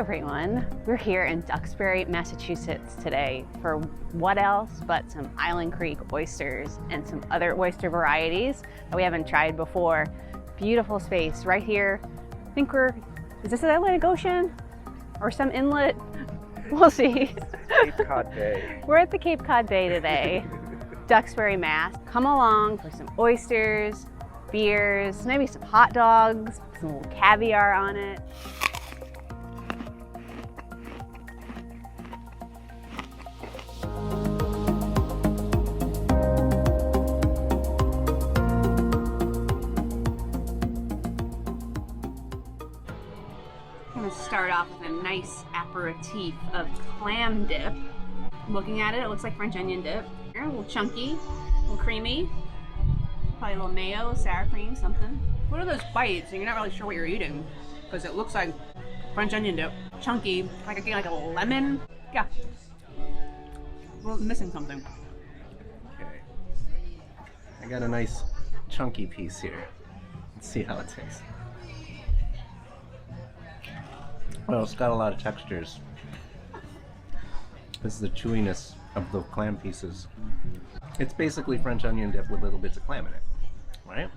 everyone. We're here in Duxbury, Massachusetts today for what else but some Island Creek oysters and some other oyster varieties that we haven't tried before. Beautiful space right here. I think is this the Atlantic Ocean or some inlet? We'll see. Cape Cod Bay. We're at the Cape Cod Bay today, Duxbury, Mass. Come along for some oysters, beers, maybe some hot dogs, some little caviar on it. I'm gonna start off with a nice aperitif of clam dip. Looking at it, it looks like French onion dip. A little chunky, a little creamy. Probably a little mayo, sour cream, something. What are those bites? And you're not really sure what you're eating because it looks like French onion dip. Chunky, like again, like a lemon. Yeah. We're missing something. Okay. I got a nice chunky piece here. Let's see how it tastes. Well, it's got a lot of textures. This is the chewiness of the clam pieces. It's basically French onion dip with little bits of clam in it, right?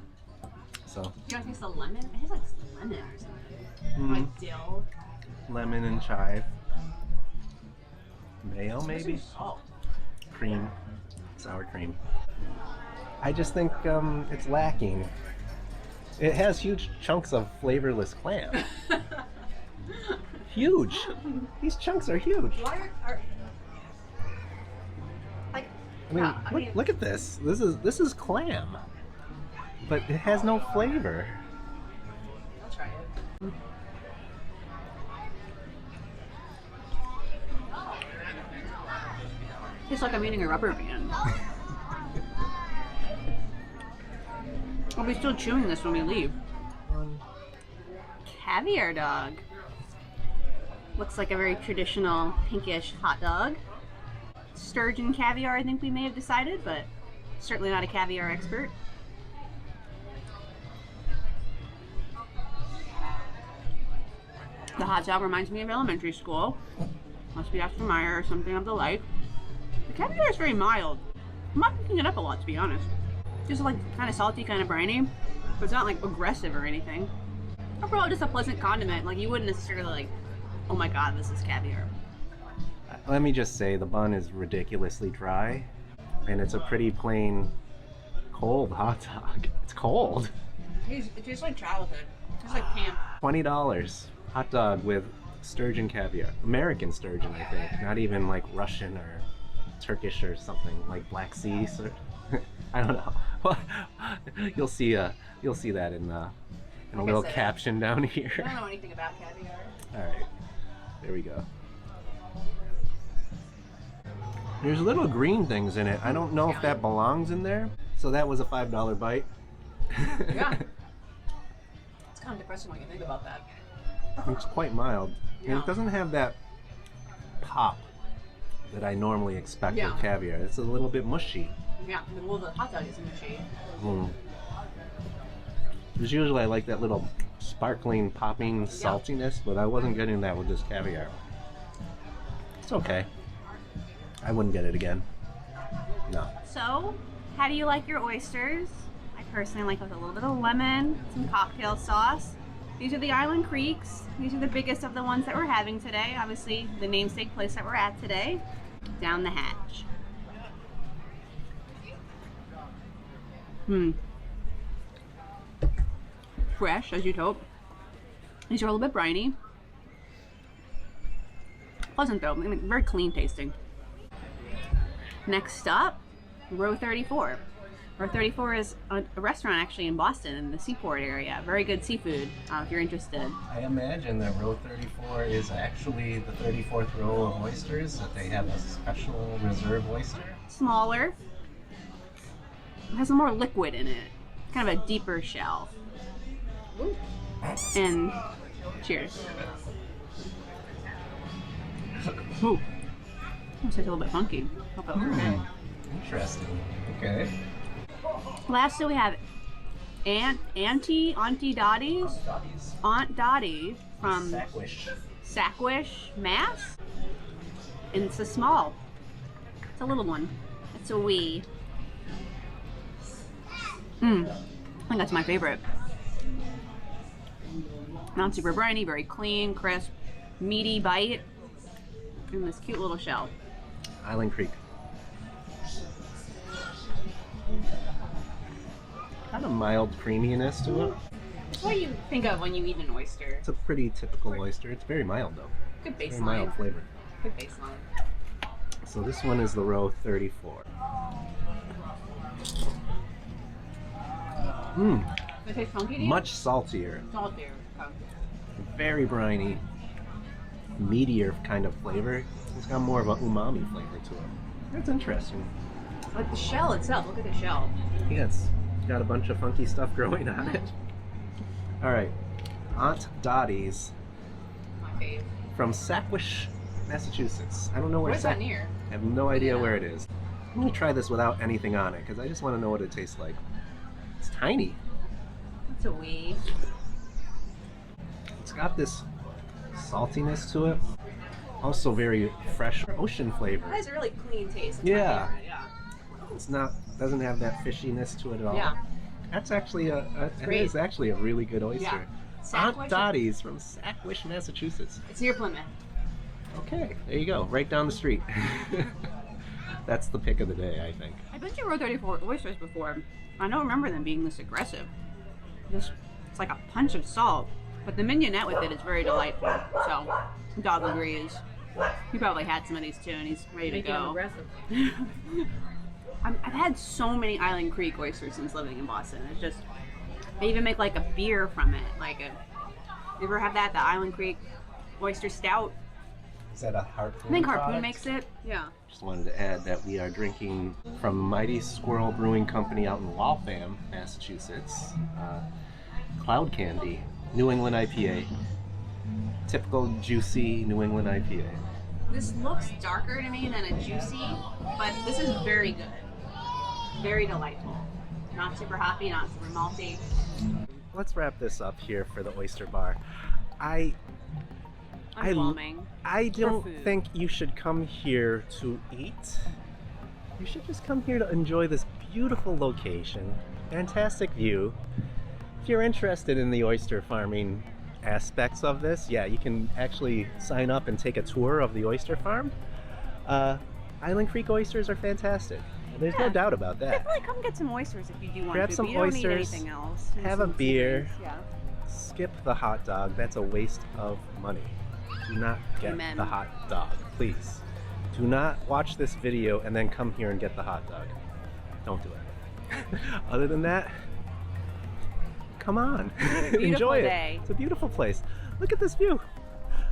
So. You don't taste the lemon? It tastes like lemon or something. Like dill. Lemon and chive. Mayo, maybe? Salt. Cream. Sour cream. I just think it's lacking. It has huge chunks of flavorless clam. Huge. These chunks are huge. I mean, look at this. This is clam, but it has no flavor. I'll try it. It's like I'm eating a rubber band. I'll be still chewing this when we leave. Caviar dog. Looks like a very traditional pinkish hot dog. Sturgeon caviar, I think we may have decided, but certainly not a caviar expert. The hot dog reminds me of elementary school. Must be Oscar Mayer or something of the like. The caviar is very mild. I'm not picking it up a lot, to be honest. Just like kind of salty, kind of briny, but it's not like aggressive or anything. Overall, just a pleasant condiment. Like you wouldn't necessarily like, oh my god, this is caviar. Let me just say, the bun is ridiculously dry, and it's a pretty plain, cold hot dog. It's cold. It tastes like childhood. It tastes like camp. $20 hot dog with sturgeon caviar. American sturgeon, I think. Not even like Russian or Turkish or something like Black Sea. I don't know. Well, you'll see that in a little caption down here. I don't know anything about caviar. All right, there we go. There's little green things in it. I don't know if that belongs in there. So that was a $5 bite. Yeah. It's kind of depressing when you think about that. It's quite mild. Yeah. And it doesn't have that pop that I normally expect with caviar. It's a little bit mushy. Yeah, well, the hot dog is mushy. Because usually I like that little sparkling, popping saltiness, but I wasn't getting that with this caviar. It's okay. I wouldn't get it again. No. So, how do you like your oysters? I personally like with a little bit of lemon, some cocktail sauce. These are the Island Creeks. These are the biggest of the ones that we're having today. Obviously, the namesake place that we're at today. Down the hatch. Fresh, as you'd hope. These are a little bit briny. Pleasant though, I mean, very clean tasting. Next up, Row 34. Row 34 is a restaurant actually in Boston in the Seaport area. Very good seafood, if you're interested. I imagine that Row 34 is actually the 34th row of oysters, that they have a special reserve oyster. Smaller. It has more liquid in it. Kind of a deeper shell. Ooh. And cheers. Ooh. It's a little bit funky. Interesting. Okay. Lastly, we have Auntie Dottie's. Aunt Dottie from Sackwich, Mass. And it's a small. It's a little one. It's a wee. I think that's my favorite. Not super briny, very clean, crisp, meaty bite. And this cute little shell. Island Creek. Kind of mild creaminess to it. What do you think of when you eat an oyster? It's a pretty typical oyster. It's very mild though. Good Very baseline. mild flavor. Good baseline. So this one is the row 34. Does it taste funky to you? Much saltier. Saltier. Okay. Very briny. Meatier kind of flavor. It's got more of an umami flavor to it. That's interesting. Like the shell itself. Look at the shell. Yeah, it's got a bunch of funky stuff growing on it. All right, Aunt Dottie's My fave. from Sackwich, Massachusetts. I don't know where Where's that near? I have no idea where it is. I'm gonna try this without anything on it because I just want to know what it tastes like. It's tiny. It's a wee. It's got this saltiness to it. Also very fresh ocean flavor. It has a really clean taste. It's Yeah. my favorite, yeah. It's not, doesn't have that fishiness to it at all. Yeah. That's actually it great. is actually a really good oyster. Yeah. Aunt Sackwich- Dottie's from Sackwich, Massachusetts. It's near Plymouth. Okay, there you go, right down the street. That's the pick of the day, I think. I've been to Row 34 oysters before. I don't remember them being this aggressive. It's like a punch of salt. But the mignonette with it is very delightful. So, Dog agrees. He probably had some of these too, and he's ready to go. aggressive. I've had so many Island Creek oysters since living in Boston. It's just, they even make like a beer from it. Like you ever have that? The Island Creek Oyster Stout? Is that a Harpoon I think Harpoon product? makes it. Yeah. Just wanted to add that we are drinking from Mighty Squirrel Brewing Company out in Waltham, Massachusetts. Cloud Candy, New England IPA. Typical juicy New England IPA. This looks darker to me than a juicy, but this is very good. Very delightful. Not super hoppy, not super malty. Let's wrap this up here for the Oyster Bar. Underwhelming. I don't food. think you should come here to eat. You should just come here to enjoy this beautiful location, fantastic view. If you're interested in the oyster farming aspects of this, yeah, you can actually sign up and take a tour of the oyster farm. Island Creek oysters are fantastic. There's no Yeah. doubt about that. Definitely come get some oysters if you do want Grab to. some but you don't oysters, need anything else. And have a some beer. seasonings, Yeah. Skip the hot dog. That's a waste of money. Do not get Amen. the hot dog, please. Do not watch this video and then come here and get the hot dog. Don't do it. Other than that, come on. Enjoy day. it. It's a beautiful place. Look at this view.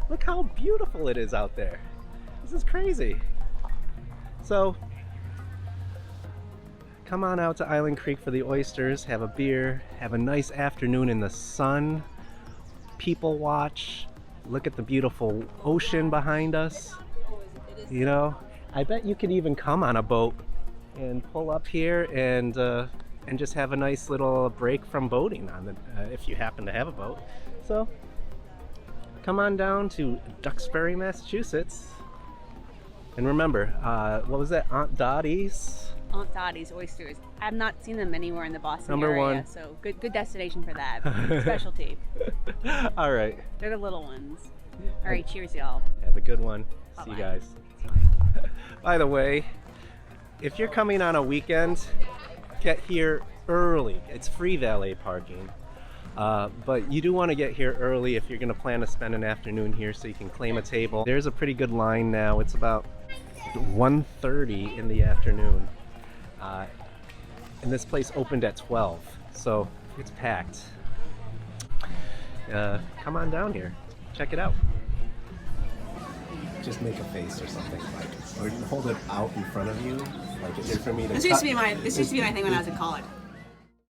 Look how beautiful it is out there. This is crazy. So, come on out to Island Creek for the oysters, have a beer, have a nice afternoon in the sun, people watch, look at the beautiful ocean behind us. You know, I bet you could even come on a boat and pull up here and just have a nice little break from boating on the if you happen to have a boat. So come on down to Duxbury, Massachusetts. And remember, what was that? Aunt Dottie's? Aunt Dottie's oysters. I've not seen them anywhere in the Boston Number area, one. so good destination for that. Specialty. All right. They're the little ones. All right, cheers, y'all. Have a good one. See you Bye-bye. guys. By the way, if you're coming on a weekend, get here early. It's free valet parking. But you do want to get here early if you're going to plan to spend an afternoon here so you can claim a table. There's a pretty good line now. It's about 1:30 in the afternoon. And this place opened at 12, so it's packed. Come on down here. Check it out. Just make a face or something, or hold it out in front of you, like it did for me to This used to be my thing when I was in college.